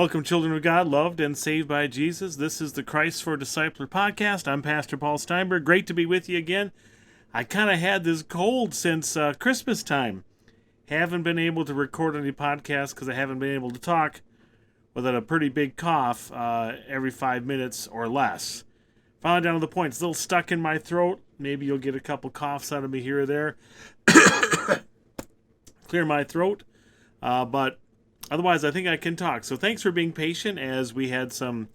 Welcome, children of God, loved and saved by Jesus. This is the Christ for Discipler podcast. I'm Pastor Paul Steinberg. Great to be with you again. I kind of had this cold since Christmas time. Haven't been able to record any podcasts because I haven't been able to talk without a pretty big cough every 5 minutes or less. Finally down to the point. It's a little stuck in my throat. Maybe you'll get a couple coughs out of me here or there. Clear my throat. But otherwise, I think I can talk. So thanks for being patient as we had some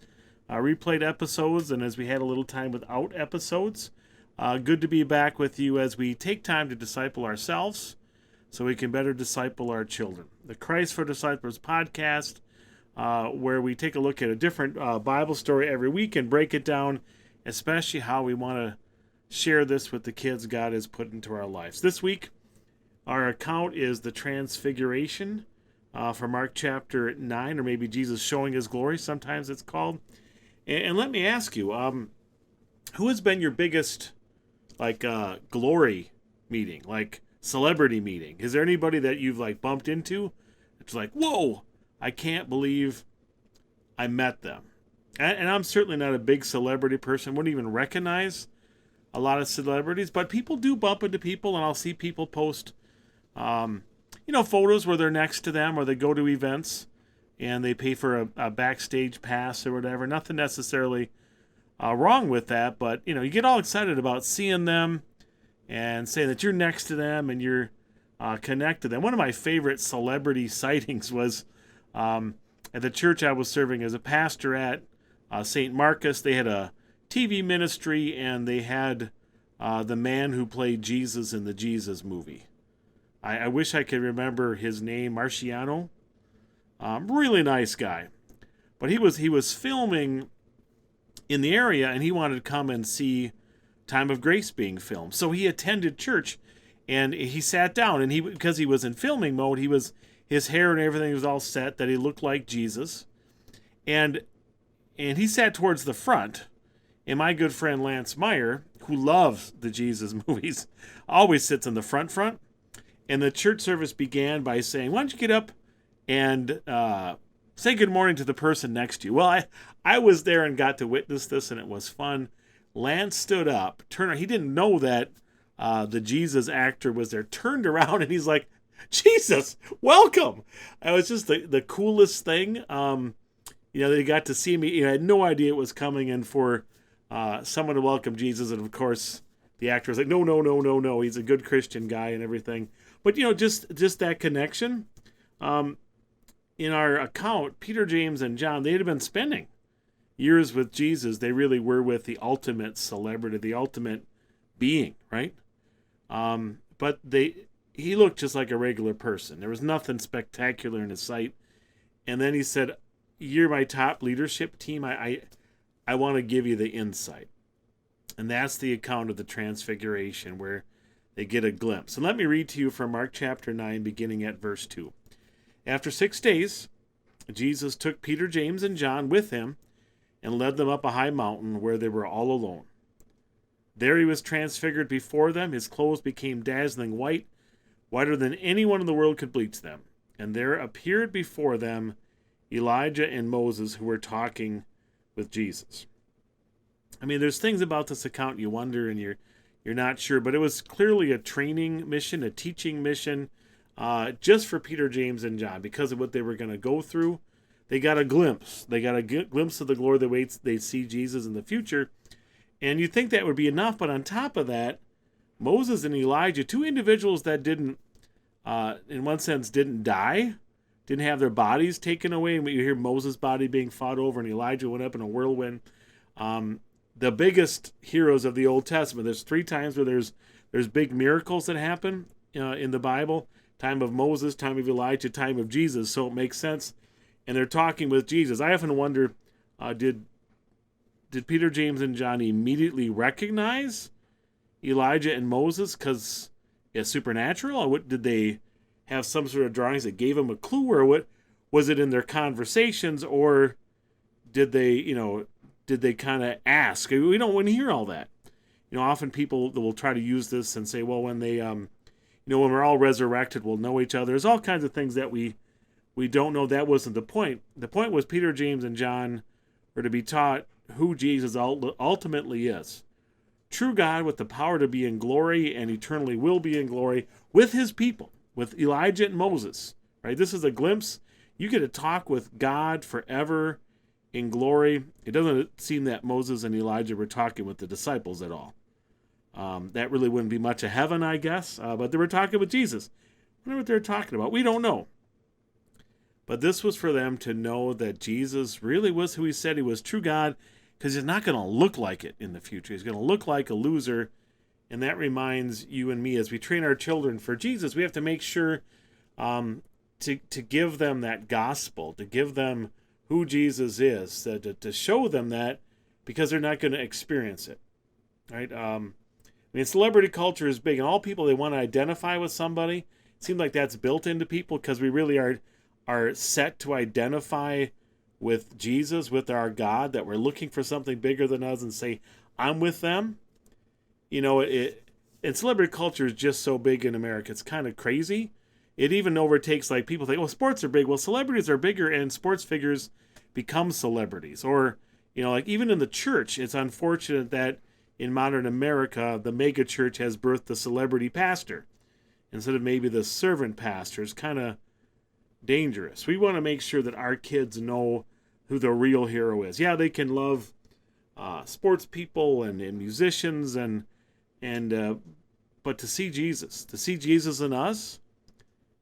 replayed episodes and as we had a little time without episodes. Good to be back with you as we take time to disciple ourselves so we can better disciple our children. The Christ for Disciplers podcast, where we take a look at a different Bible story every week and break it down, especially how we want to share this with the kids God has put into our lives. This week, our account is the Transfiguration from Mark chapter 9, or maybe Jesus showing his glory, sometimes it's called. And let me ask you, who has been your biggest, glory meeting, like celebrity meeting? Is there anybody that you've, bumped into? It's like, whoa, I can't believe I met them. And I'm certainly not a big celebrity person, wouldn't even recognize a lot of celebrities, but people do bump into people, and I'll see people post photos where they're next to them, or they go to events and they pay for a backstage pass or whatever. Nothing necessarily wrong with that, but you get all excited about seeing them and saying that you're next to them and you're connected to them. One of my favorite celebrity sightings was at the church I was serving as a pastor at, St. Marcus. They had a TV ministry, and they had the man who played Jesus in the Jesus movie. I wish I could remember his name, Marciano. Really nice guy. But he was filming in the area, and he wanted to come and see Time of Grace being filmed. So he attended church, and he sat down, and because he was in filming mode, his hair and everything was all set, that he looked like Jesus. And he sat towards the front, and my good friend Lance Meyer, who loves the Jesus movies, always sits in the front. And the church service began by saying, why don't you get up and say good morning to the person next to you? Well, I was there and got to witness this, and it was fun. Lance stood up, he didn't know that the Jesus actor was there, turned around, and he's like, Jesus, welcome. It was just the coolest thing. They got to see me. I had no idea it was coming, and for someone to welcome Jesus, and of course, the actor was like, no, he's a good Christian guy and everything. But, just that connection. In our account, Peter, James, and John, they had been spending years with Jesus. They really were with the ultimate celebrity, the ultimate being, right? But he looked just like a regular person. There was nothing spectacular in his sight. And then he said, you're my top leadership team. I want to give you the insight. And that's the account of the Transfiguration, where they get a glimpse. And let me read to you from Mark chapter 9, beginning at verse 2. After 6 days, Jesus took Peter, James, and John with him and led them up a high mountain where they were all alone. There he was transfigured before them. His clothes became dazzling white, whiter than anyone in the world could bleach them. And there appeared before them Elijah and Moses, who were talking with Jesus. I mean, there's things about this account you wonder, and you're not sure, but it was clearly a training mission, a teaching mission, just for Peter, James, and John, because of what they were going to go through. They got a glimpse. They got a glimpse of the glory that waits. They see Jesus in the future, and you'd think that would be enough, but on top of that, Moses and Elijah, two individuals that didn't, in one sense, didn't die, didn't have their bodies taken away, and you hear Moses' body being fought over, and Elijah went up in a whirlwind. The biggest heroes of the Old Testament. There's 3 times where there's big miracles that happen in the Bible. Time of Moses, time of Elijah, time of Jesus. So it makes sense. And they're talking with Jesus. I often wonder, did Peter, James, and John immediately recognize Elijah and Moses because it's supernatural? Or did they have some sort of drawings that gave them a clue? Or what was it in their conversations? Or did they kind of ask? We don't want to hear all that. Often people will try to use this and say, well, when they, when we're all resurrected, we'll know each other. There's all kinds of things that we we don't know. That wasn't the point. The point was Peter, James, and John were to be taught who Jesus ultimately is. True God with the power to be in glory and eternally will be in glory with his people, with Elijah and Moses. Right? This is a glimpse. You get to talk with God forever in glory. It doesn't seem that Moses and Elijah were talking with the disciples at all. That really wouldn't be much of heaven, I guess. But they were talking with Jesus. I wonder what they're talking about. We don't know. But this was for them to know that Jesus really was who he said he was, true God, because he's not going to look like it in the future. He's going to look like a loser. And that reminds you and me, as we train our children for Jesus, we have to make sure to give them that gospel, to give them who Jesus is, to show them that, because they're not going to experience it. Right? I mean, celebrity culture is big, and all people, they want to identify with somebody. It seems like that's built into people because we really are set to identify with Jesus, with our God, that we're looking for something bigger than us and say, I'm with them. You know, and celebrity culture is just so big in America. It's kind of crazy. It even overtakes, like, people think, well, sports are big. Well, celebrities are bigger, and sports figures become celebrities. Or, you know, like, even in the church, it's unfortunate that in modern America, the mega church has birthed the celebrity pastor instead of maybe the servant pastor. It's kind of dangerous. We want to make sure that our kids know who the real hero is. Yeah, they can love sports people and musicians but to see Jesus in us,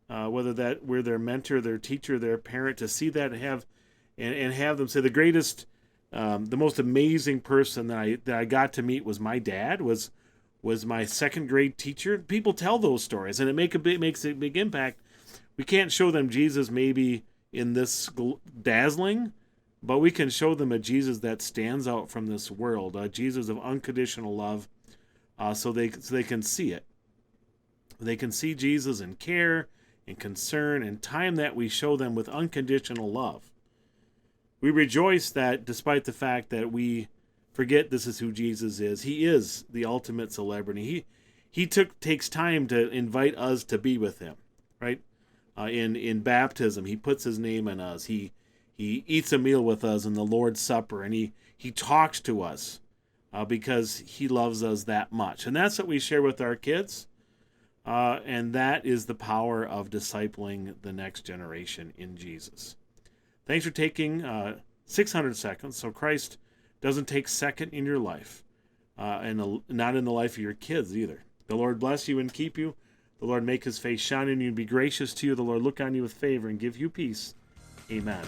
whether that we're their mentor, their teacher, their parent, to see that and have them say the greatest, the most amazing person that I got to meet was my dad, was my second grade teacher. People tell those stories, and it makes a big impact. We can't show them Jesus maybe in this dazzling, but we can show them a Jesus that stands out from this world, a Jesus of unconditional love, so they can see it. They can see Jesus in care and concern and time that we show them with unconditional love. We rejoice that despite the fact that we forget this is who Jesus is, he is the ultimate celebrity. He takes time to invite us to be with him, right? In baptism, he puts his name in us. He eats a meal with us in the Lord's Supper, and he talks to us because he loves us that much. And that's what we share with our kids. And that is the power of discipling the next generation in Jesus. Thanks for taking 600 seconds, so Christ doesn't take second in your life, and not in the life of your kids either. The Lord bless you and keep you. The Lord make his face shine on you and be gracious to you. The Lord look on you with favor and give you peace. Amen.